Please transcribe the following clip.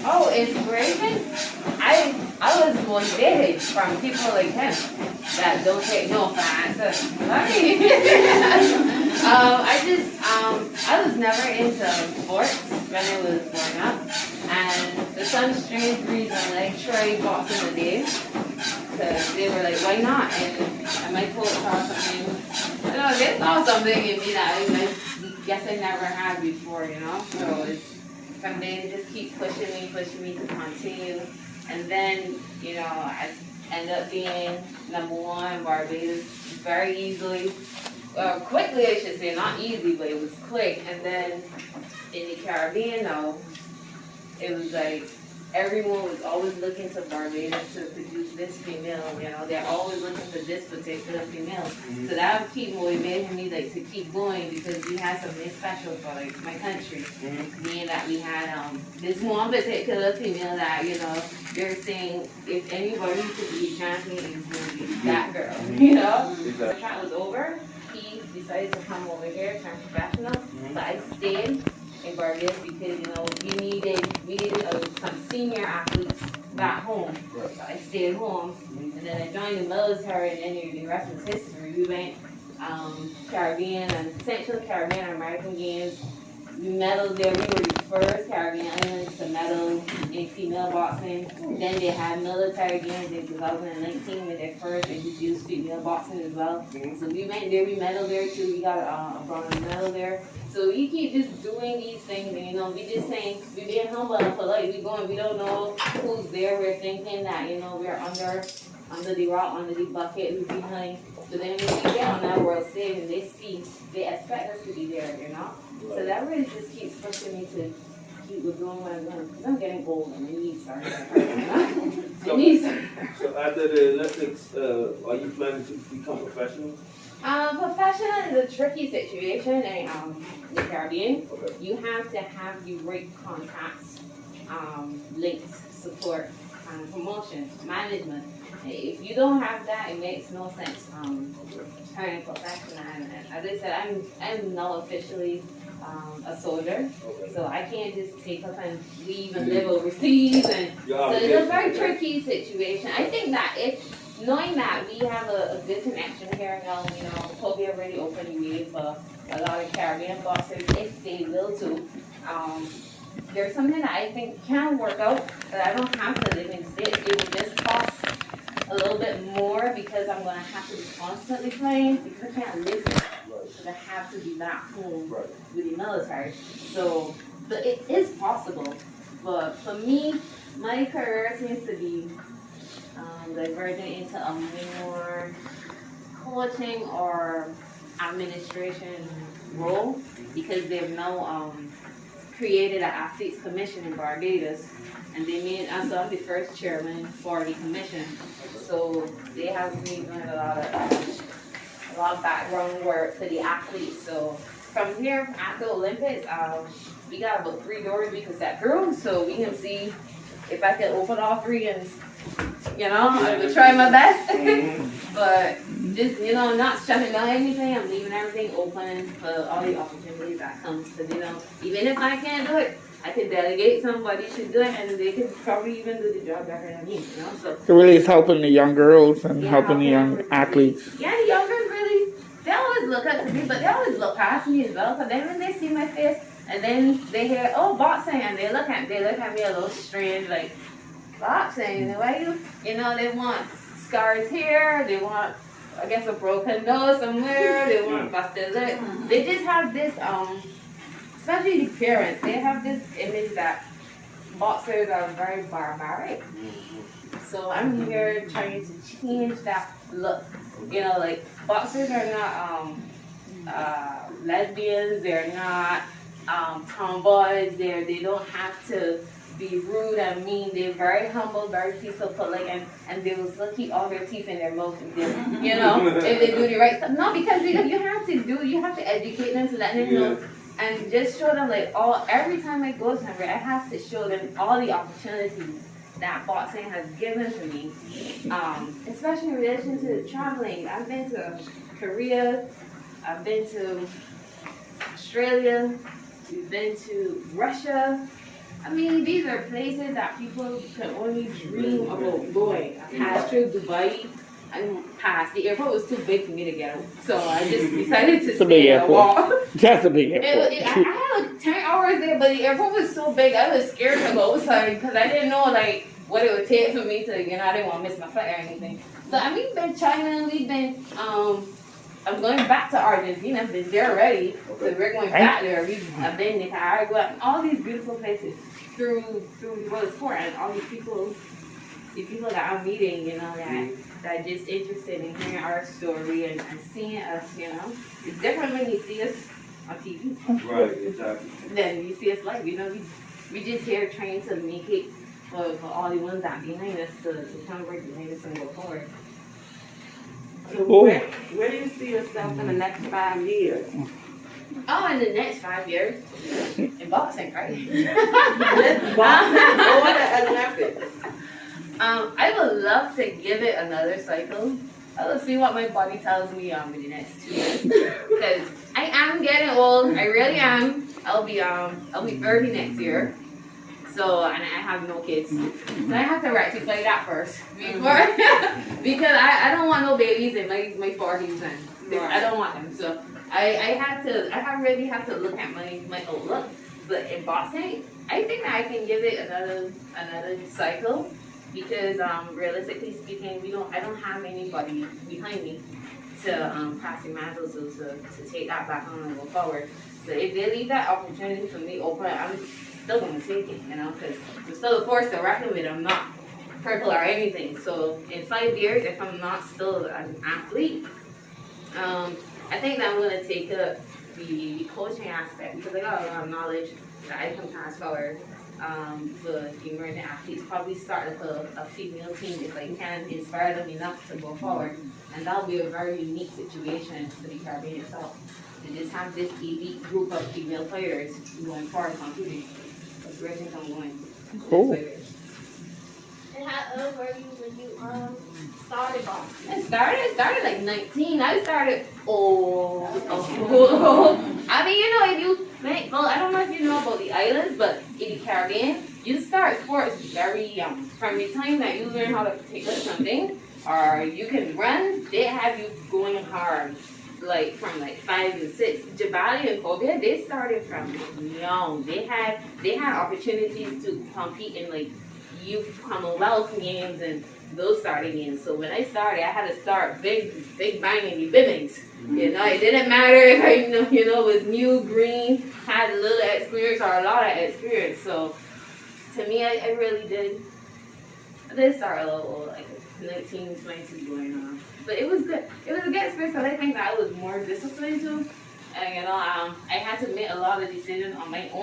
Oh, inspiration? I was motivated from people like him that don't take no for an answer. I was never into sports when I was growing up, and for some strange reason, like Troy boxing the day, because they were like, why not? And my coach saw something, I don't know, they saw something in me that I guess I never had before, you know? So it's, from there, they just keep pushing me to continue. And then, you know, I end up being #1 in Barbados very easily. Quickly, I should say, not easy, but it was quick. And then in the Caribbean, though, it was like everyone was always looking to Barbados to produce this female, you know, they're always looking for this particular female. Mm-hmm. So that would keep motivating me like to keep going, because we had something special for like my country. Mm-hmm. Meaning that we had this one particular female that, you know, they're saying if anybody could be champion, it's going to be that girl, you know? The track was over, he decided to come over here, turn professional, but I stayed in Barbados because, you know, we needed some senior athletes back home. Right. So I stayed home, and then I joined the military, and then the rest is history. We went Caribbean and Central Caribbean American Games. We medaled there. We were the first Caribbean islands to medal in female boxing. Then they had military games in 2019 when they first introduced female boxing as well. So we went there, we medaled there too. We got a bronze medal there. So we keep just doing these things, and you know, we just saying, we being humble and polite. We don't know who's there. We're thinking that, you know, we're under the rock, under the bucket, we're behind. So then when we get on that world stage and they expect us to be there, you know? So that really just keeps pushing me to keep doing what I'm doing. Because I'm getting old and my knees starting to hurt. My knees starting to hurt. So after the Olympics, are you planning to become professional? Professional is a tricky situation in the Caribbean. Okay. You have to have the right contacts, links, support, promotion, management. If you don't have that, it makes no sense turning professional. And as I said, I'm now officially a soldier, so I can't just take up and leave and live overseas. And so it's a very tricky situation. I think that knowing that we have a good connection here now, you know, Kobe already opened the way for a lot of Caribbean boxers, if they will too. There's something that I think can work out, that I don't have to live in the States. It will just cost a little bit more because I'm going to have to be constantly playing, because I can't live here. Because I have to be back home with the military. So, but it is possible. But for me, my career seems to be diverging into a more coaching or administration role, because they've now created an athletes commission in Barbados, and they made us the first chairman for the commission. So they have me doing a lot of background work for the athletes. So from here at the Olympics, we got about 3 doors we can set through, so we can see if I can open all 3, and you know, I will try my best. But just, you know, not shutting down anything. I'm leaving everything open for all the opportunities that comes. Because, you know, even if I can't do it, I can delegate somebody to do it, and they could probably even do the job better than me, you know. So really it's helping the young girls and helping the young athletes. Yeah, the young girls really, they always look up to me, but they always look past me as well. Because then when they see my face, and then they hear, oh, boxing, and they look at me a little strange, like, boxing, why you know, they want scars here, they want, I guess, a broken nose somewhere, they want busted lip. They just have this, especially the parents, they have this image that boxers are very barbaric. So I'm here trying to change that look. You know, like, boxers are not lesbians, they're not tomboys, they don't have to be rude and mean. They're very humble, very peaceful, polite, and they will still keep all their teeth in their mouth, you know, if they do the right stuff. No, because you have to educate them to let them know, and just show them, like, every time I go somewhere, I have to show them all the opportunities that boxing has given to me, especially in relation to traveling. I've been to Korea, I've been to Australia, we've been to Russia, I mean, these are places that people can only dream about going. I passed through Dubai. I passed. The airport was too big for me to get out. So I just decided to It's a big stay and walk. airport. That's a big I airport. had like 10 hours there, but the airport was so big, I was scared to go outside because I didn't know like what it would take for me to, you know, I didn't want to miss my flight or anything. But I mean, we've been China, we've been, I'm going back to Argentina, I've been there already, so we're going back there. I've been in Nicaragua, all these beautiful places through the sport and all these people, the people that I'm meeting, you know, that are just interested in hearing our story and seeing us, you know. It's different when you see us on TV. Right, exactly. Then you see us live, you know, we just here trying to make it for all the ones that behind us to come right behind us and go forward. So Cool. where do you see yourself in the next 5 years? Oh, in the next 5 years, in boxing, right? Boxing or the Olympics? I would love to give it another cycle. I will see what my body tells me in the next 2 years. Because I am getting old. I really am. I'll be 30 next year. So, and I have no kids. So I have to rectify that first before, because I don't want no babies in my 40s and I don't want them. So I really have to look at my outlook. But in boxing, I think that I can give it another cycle because realistically speaking, I don't have anybody behind me to pass the mantle to take that back on and go forward. So if they leave that opportunity for me open, I'm still gonna take it, you know, because I'm still a force to reckon with. I'm not purple or anything. So in 5 years, if I'm not still an athlete, I think that I'm gonna take up the coaching aspect because I got a lot of knowledge that I can pass forward for emerging athletes. Probably start with a female team if I can inspire them enough to go forward, and that'll be a very unique situation for the Caribbean itself. To just have this elite group of female players going forward competing. That's where I think I'm going. Cool. And how old were you when you started boxing? I started like 19. I started old. I mean, you know, if you think, well, I don't know if you know about the islands, but in the Caribbean, you start sports very young. From the time that you learn how to pick up something, or you can run, they have you going hard. Like from like 5 and 6. Jabali and Phobia, they started from young. They had opportunities to compete in like youth Commonwealth games and those starting games. So when I started, I had to start big bang in the bibbings. You know, it didn't matter if I was new, green, had a little experience or a lot of experience. So to me, I really did. I did start a little like 19, 22 going on. But it was good. It was a good experience because I think that I was more disciplined too. And, you know, I had to make a lot of decisions on my own.